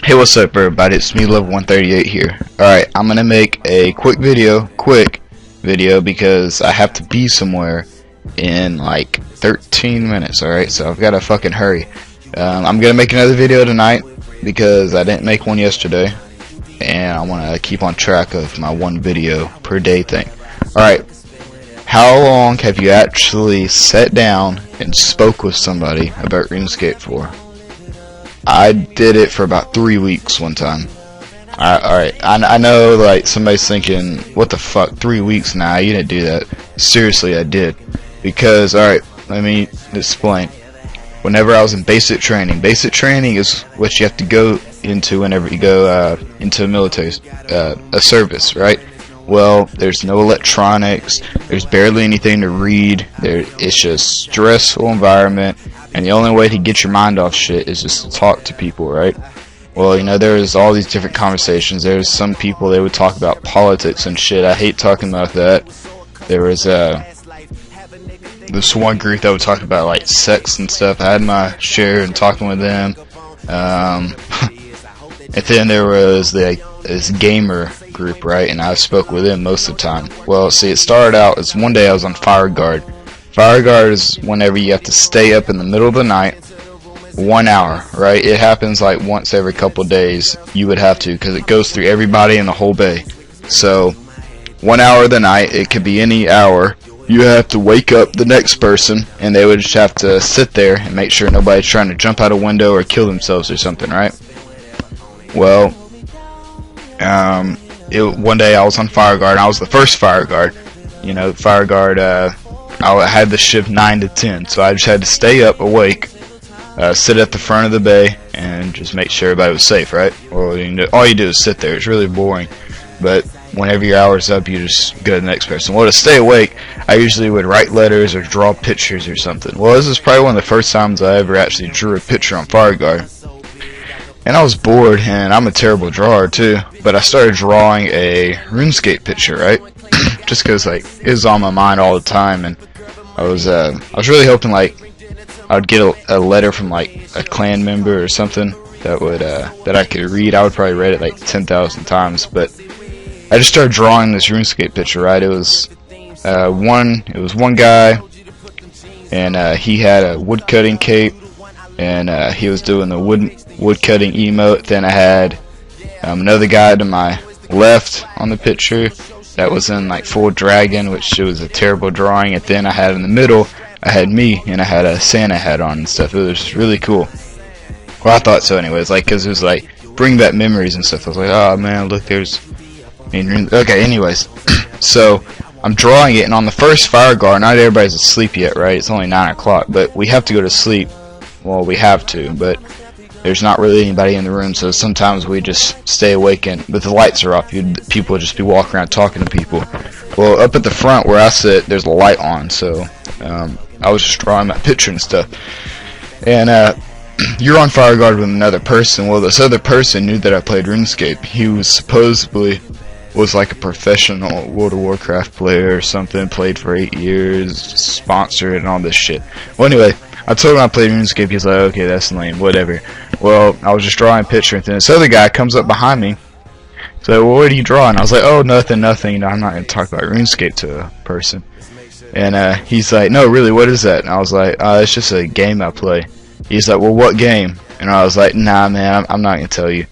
Hey, what's up everybody, it's me, Level 138 here. Alright, I'm gonna make a quick video because I have to be somewhere in like 13 minutes, alright, so I've gotta fucking hurry. I'm gonna make another video tonight because I didn't make one yesterday, and I wanna keep on track of my one video per day thing. Alright, how long have you actually sat down and spoke with somebody about Runescape for? I did it for about 3 weeks one time. Alright, I know like somebody's thinking, what the fuck, 3 weeks? Nah, you didn't do that. Seriously, I did. Because, alright, let me explain. Whenever I was in basic training is what you have to go into whenever you go into a military, a service, right? Well, there's no electronics, there's barely anything to read, it's just stressful environment, and the only way to get your mind off shit is just to talk to people, right? Well, you know, there's all these different conversations. There's some people, they would talk about politics and shit. I hate talking about that. There was this one group that would talk about like sex and stuff. I had my share in talking with them. And then there was this gamer group, right? And I spoke with them most of the time. Well, see, it started out as one day I was on Fire Guard. Fire Guard is whenever you have to stay up in the middle of the night, 1 hour, right? It happens like once every couple days. You would have to, because it goes through everybody in the whole bay. So 1 hour of the night, it could be any hour. You have to wake up the next person, and they would just have to sit there and make sure nobody's trying to jump out a window or kill themselves or something, right? Well, one day I was on Fire Guard, and I was the first Fire Guard. You know, Fire Guard, I had the shift 9 to 10, so I just had to stay up, awake, sit at the front of the bay, and just make sure everybody was safe, right? Well, all you do is sit there. It's really boring, but whenever your hour's up, you just go to the next person. Well, to stay awake, I usually would write letters or draw pictures or something. Well, this is probably one of the first times I ever actually drew a picture on Fire Guard. And I was bored, and I'm a terrible drawer too, but I started drawing a RuneScape picture, right? Just because like it was on my mind all the time, and I was really hoping like I would get a letter from like a clan member or something that would that I could read. I would probably read it like 10,000 times, but I just started drawing this RuneScape picture, right? It was one guy, and he had a woodcutting cape, and he was doing the woodcutting emote. Then I had another guy to my left on the picture that was in like full dragon, which was a terrible drawing. And then I had in the middle, I had me, and I had a Santa hat on and stuff. It was really cool. Well, I thought so anyways, like, cause it was like bring back memories and stuff. I was like, oh man, look, there's. Okay, anyways, so I'm drawing it, and on the first Fire Guard, not everybody's asleep yet, right? It's only 9 o'clock, but we have to go to sleep. Well, we have to, but there's not really anybody in the room, so sometimes we just stay awake, but the lights are off. People would just be walking around talking to people. Well, up at the front where I sit, there's a light on, so I was just drawing my picture and stuff. And you're on Fire Guard with another person. Well, this other person knew that I played RuneScape. He was supposedly like a professional World of Warcraft player or something, played for 8 years, sponsored and all this shit. Well, anyway, I told him I played RuneScape. He's like, okay, that's lame, whatever. Well, I was just drawing a picture, and then this other guy comes up behind me. So, well, what are you drawing? I was like, oh, nothing. You know, I'm not going to talk about RuneScape to a person. And he's like, no, really, what is that? And I was like, it's just a game I play. He's like, well, what game? And I was like, nah, man, I'm not going to tell you.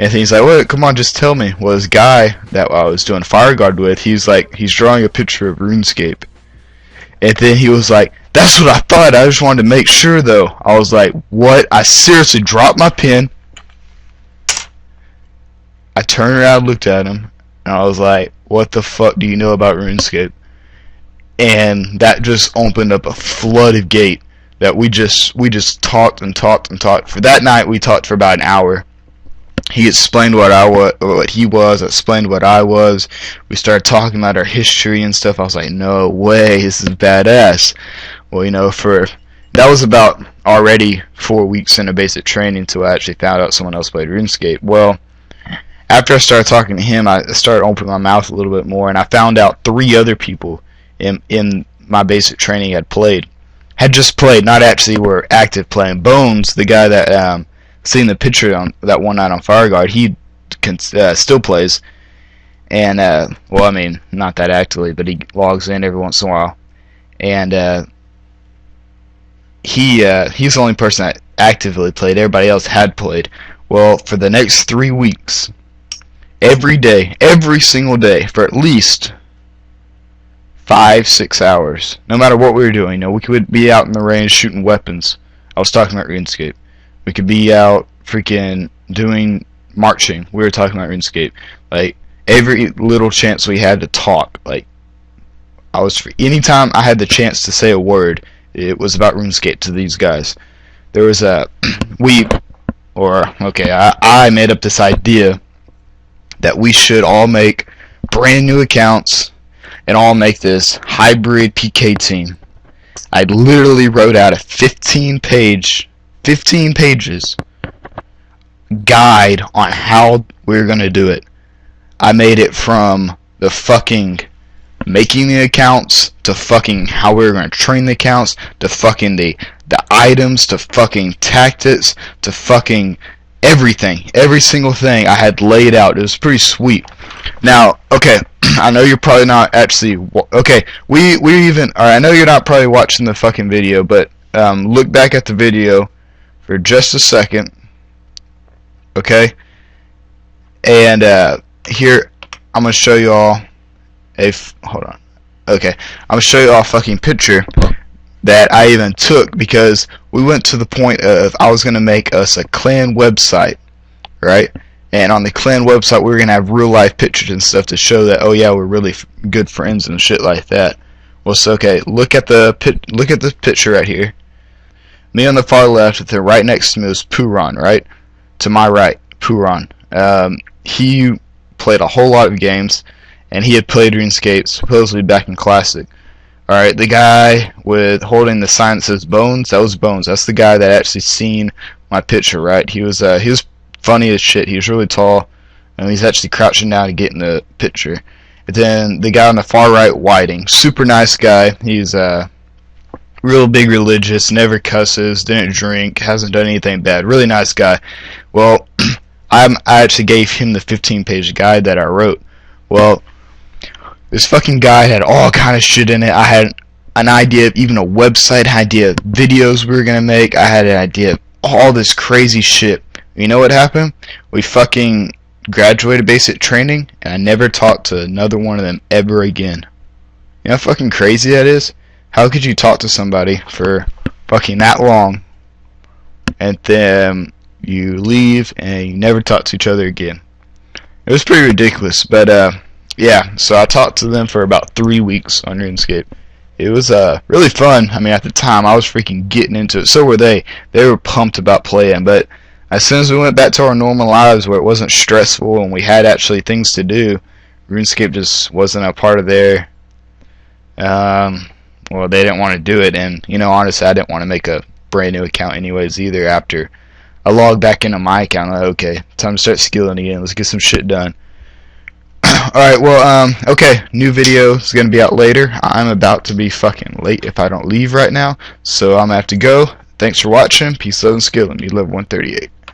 And he's like, well, come on, just tell me. Well, this guy that I was doing Fire Guard with, he's drawing a picture of RuneScape. And then he was like, that's what I thought, I just wanted to make sure though. I was like, what? I seriously dropped my pen. I turned around and looked at him, and I was like, what the fuck do you know about RuneScape? And that just opened up a flood of gate that we just talked and talked and talked. For that night, we talked for about an hour. He explained what he was, I explained what I was. We started talking about our history and stuff. I was like, no way, this is badass. Well, you know, that was about already 4 weeks into basic training until I actually found out someone else played RuneScape. Well, after I started talking to him, I started opening my mouth a little bit more, and I found out 3 other people in my basic training had just played, not actually were active playing. Bones, the guy that seen the picture on that one night on FireGuard. He still plays, and well, I mean, not that actively, but he logs in every once in a while, and he's the only person that actively played. Everybody else had played. Well, for the next 3 weeks, every day, every single day, for at least 5-6 hours, no matter what we were doing. You know, we could be out in the range shooting weapons. I was talking about Runescape. We could be out freaking doing marching. We were talking about Runescape. Like, every little chance we had to talk. Like, anytime I had the chance to say a word, it was about RuneScape to these guys. There was I made up this idea that we should all make brand new accounts and all make this hybrid PK team. I literally wrote out a 15 pages guide on how we're gonna do it. I made it from the fucking making the accounts to fucking how we were gonna train the accounts to fucking the items to fucking tactics to fucking everything. Every single thing I had laid out. It was pretty sweet. Now, okay, I know you're probably not actually okay. I know you're not probably watching the fucking video, but look back at the video for just a second, okay? And here I'm gonna show you all hold on. Okay, I'm gonna show you all a fucking picture that I even took because we went to the point of I was gonna make us a clan website, right? And on the clan website we were gonna have real life pictures and stuff to show that, oh yeah, we're really good friends and shit like that. Well, so okay, look at this picture right here. Me on the far left, with the right next to me was Puron, right? To my right, Puron. He played a whole lot of games, and he had played RuneScape supposedly back in Classic. Alright, the guy with holding the sign that says Bones, that was Bones. That's the guy that actually seen my picture, right? He was funny as shit. He was really tall, and he's actually crouching down to get in the picture. And then the guy on the far right, Whiting, super nice guy. He's real big religious, never cusses, didn't drink, hasn't done anything bad. Really nice guy. Well, I actually gave him the 15-page guide that I wrote. Well, this fucking guy had all kind of shit in it. I had an idea of even a website, idea of videos we were gonna make. I had an idea of all this crazy shit. You know what happened? We fucking graduated basic training, and I never talked to another one of them ever again. You know how fucking crazy that is? How could you talk to somebody for fucking that long, and then you leave and you never talk to each other again? It was pretty ridiculous, but yeah, so I talked to them for about 3 weeks on RuneScape. It was really fun. I mean, at the time, I was freaking getting into it. So were they. They were pumped about playing. But as soon as we went back to our normal lives where it wasn't stressful and we had actually things to do, RuneScape just wasn't a part of their... well, they didn't want to do it. And, you know, honestly, I didn't want to make a brand new account anyways either after I logged back into my account. I'm like, okay, time to start skilling again. Let's get some shit done. Alright, well, okay, new video is going to be out later. I'm about to be fucking late if I don't leave right now, so I'm going to have to go. Thanks for watching. Peace, love, and skilling. You live 138.